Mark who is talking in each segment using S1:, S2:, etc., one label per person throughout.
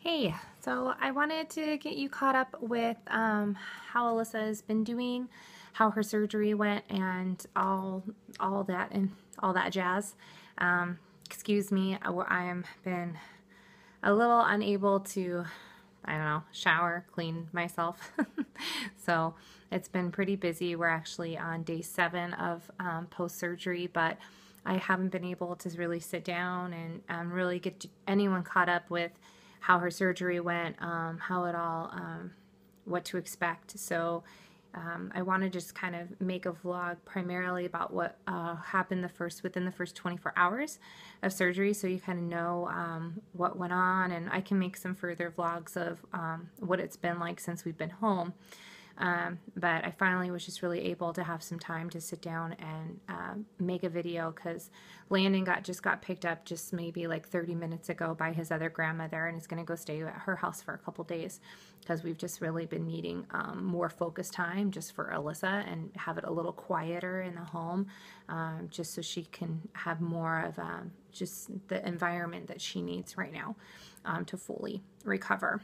S1: Hey, so I wanted to get you caught up with how Alyssa has been doing, how her surgery went, and all that jazz. Excuse me, I am been a little unable to, I don't know, shower, clean myself. So it's been pretty busy. We're actually on day 7 of post surgery, but I haven't been able to really sit down and really get anyone caught up with how her surgery went, how it all, what to expect. So I want to just kind of make a vlog primarily about what happened within the first 24 hours of surgery, so you kind of know what went on, and I can make some further vlogs of what it's been like since we've been home. But I finally was just really able to have some time to sit down and make a video because Landon just got picked up just maybe like 30 minutes ago by his other grandmother, and is going to go stay at her house for a couple days because we've just really been needing more focused time just for Alyssa and have it a little quieter in the home, just so she can have more of just the environment that she needs right now to fully recover.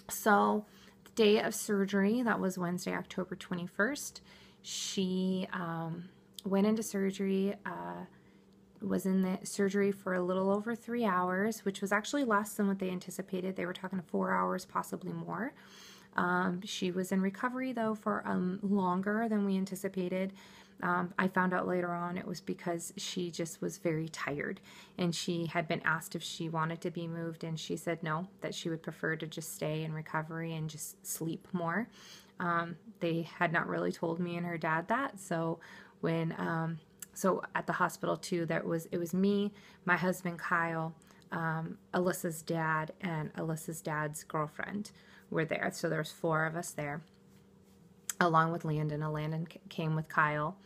S1: So the day of surgery, that was Wednesday, October 21st, she went into surgery, was in the surgery for a little over 3 hours, which was actually less than what they anticipated. They were talking 4 hours, possibly more. She was in recovery, though, for longer than we anticipated. I found out later on it was because she just was very tired, and she had been asked if she wanted to be moved, and she said no, that she would prefer to just stay in recovery and just sleep more. They had not really told me and her dad that, so when so at the hospital too, it was me, my husband Kyle, Alyssa's dad, and Alyssa's dad's girlfriend were there. So there was 4 of us there, along with Landon. Landon came with Kyle.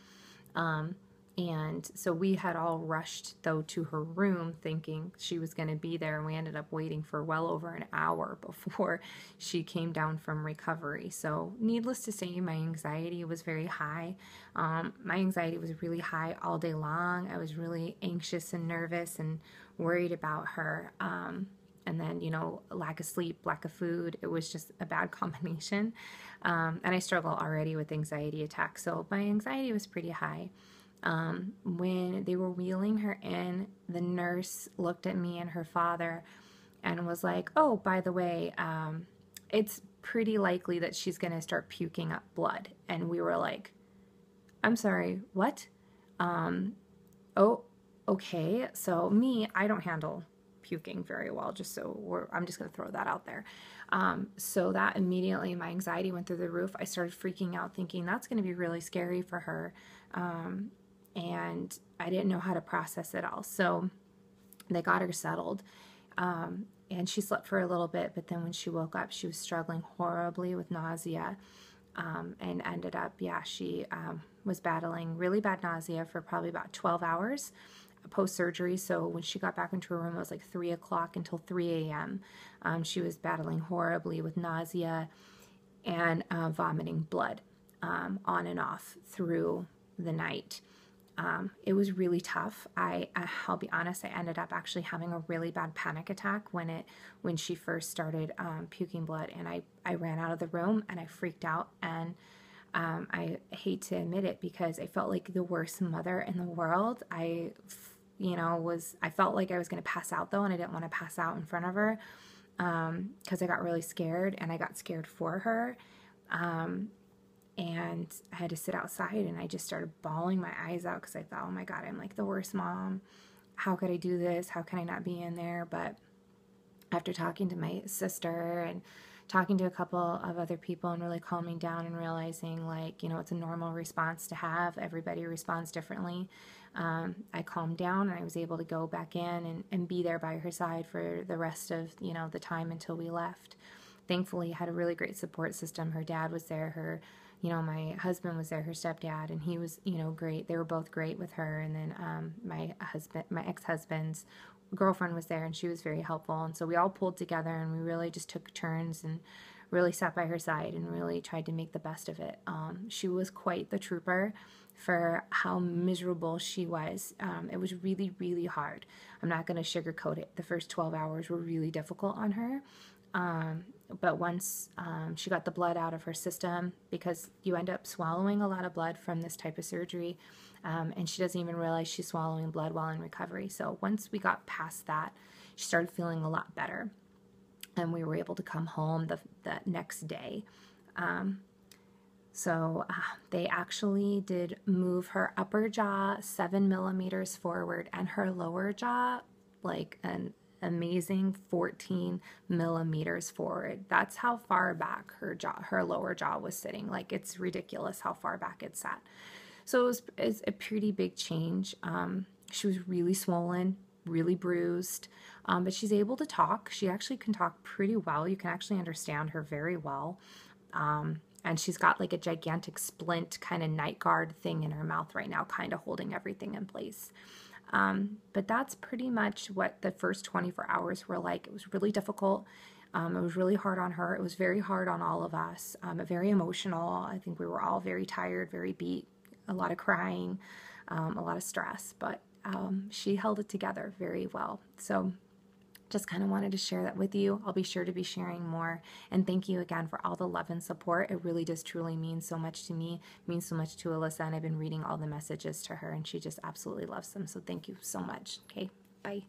S1: And so we had all rushed, though, to her room thinking she was going to be there, and we ended up waiting for well over an hour before she came down from recovery. So needless to say, my anxiety was very high. My anxiety was really high all day long. I was really anxious and nervous and worried about her. And then, lack of sleep, lack of food. It was just a bad combination. And I struggle already with anxiety attacks, so my anxiety was pretty high. When they were wheeling her in, the nurse looked at me and her father and was like, "Oh, by the way, it's pretty likely that she's going to start puking up blood." And we were like, "I'm sorry, what?" Oh, okay. So I don't handle puking very well, I'm just going to throw that out there. So that immediately, my anxiety went through the roof. I started freaking out, thinking that's going to be really scary for her. And I didn't know how to process it all. So they got her settled. And she slept for a little bit, but then when she woke up, she was struggling horribly with nausea. And ended up, she was battling really bad nausea for probably about 12 hours post-surgery. So when she got back into her room, it was like 3 o'clock until 3 a.m. She was battling horribly with nausea and vomiting blood on and off through the night. It was really tough. I'll be honest, I ended up actually having a really bad panic attack when she first started puking blood, and I ran out of the room and I freaked out, and I hate to admit it because I felt like the worst mother in the world. I felt like I was going to pass out, though, and I didn't want to pass out in front of her because I got really scared, and I got scared for her. And I had to sit outside, and I just started bawling my eyes out because I thought, oh my God, I'm like the worst mom. How could I do this? How can I not be in there? But after talking to my sister and talking to a couple of other people and really calming down and realizing, like, it's a normal response to have. Everybody responds differently. I calmed down, and I was able to go back in and be there by her side for the rest of, the time until we left. Thankfully, I had a really great support system. Her dad was there. My husband was there, her stepdad, and he was, great. They were both great with her. And then my ex-husband's girlfriend was there, and she was very helpful. And so we all pulled together, and we really just took turns and really sat by her side and really tried to make the best of it. She was quite the trooper for how miserable she was. It was really, really hard. I'm not going to sugarcoat it. The first 12 hours were really difficult on her. But once she got the blood out of her system, because you end up swallowing a lot of blood from this type of surgery, and she doesn't even realize she's swallowing blood while in recovery. So once we got past that, she started feeling a lot better, and we were able to come home the next day. So they actually did move her upper jaw 7 millimeters forward and her lower jaw like an amazing 14 millimeters forward. That's how far back her lower jaw was sitting. Like, it's ridiculous how far back it sat. So it's a pretty big change. She was really swollen, really bruised, but she's able to talk. She actually can talk pretty well. You can actually understand her very well. And she's got like a gigantic splint kind of night guard thing in her mouth right now, kind of holding everything in place. But that's pretty much what the first 24 hours were like. It was really difficult. It was really hard on her. It was very hard on all of us. Very emotional. I think we were all very tired, very beat, a lot of crying, a lot of stress, but she held it together very well. So just kind of wanted to share that with you. I'll be sure to be sharing more. And thank you again for all the love and support. It really does truly mean so much to me, means so much to Alyssa. And I've been reading all the messages to her and she just absolutely loves them. So thank you so much. Okay, bye.